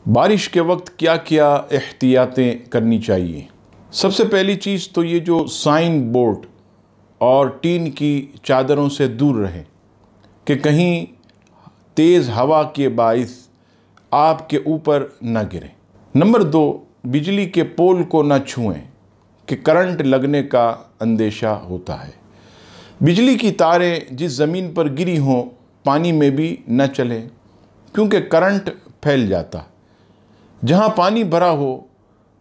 بارش کے وقت کیا کیا احتیاطیں کرنی چاہیے؟ سب سے پہلی چیز تو یہ جو سائن بورڈ اور ٹین کی چادروں سے دور رہیں کہ کہیں تیز ہوا کے باعث آپ کے اوپر نہ گریں۔ نمبر 2، بجلی کے پول کو نہ چھوئیں کہ کرنٹ لگنے کا اندیشہ ہوتا ہے۔ بجلی کی تاریں جس زمین پر گری ہوں پانی میں بھی نہ چلیں کیونکہ کرنٹ پھیل جاتا۔ جہاں پانی بھرا ہو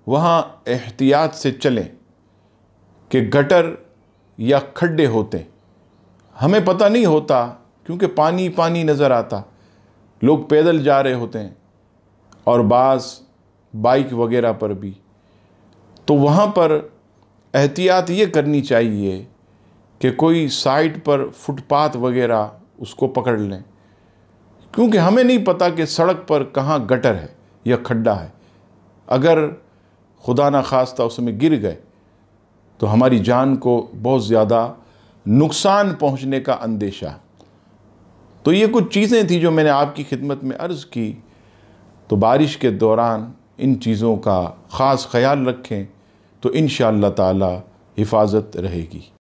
وہاں احتیاط سے چلیں کہ گٹر یا کھڈے ہوتے ہمیں پتہ نہیں ہوتا کیونکہ پانی پانی نظر آتا، لوگ پیدل جا رہے ہوتے ہیں اور بعض بائک وغیرہ پر بھی، تو وہاں پر احتیاط یہ کرنی چاہیے کہ کوئی سائٹ پر فٹ پاتھ وغیرہ اس کو پکڑ لیں کیونکہ ہمیں نہیں پتہ کہ سڑک پر کہاں گٹر ہے یا کھڈا ہے۔ اگر خدا نخواستہ اس میں گر گئے تو ہماری جان کو بہت زیادہ نقصان پہنچنے کا اندیشہ۔ تو یہ کچھ چیزیں تھیں جو میں نے آپ کی خدمت میں عرض کی، تو بارش کے دوران ان چیزوں کا خاص خیال رکھیں تو انشاءاللہ تعالی حفاظت رہے گی۔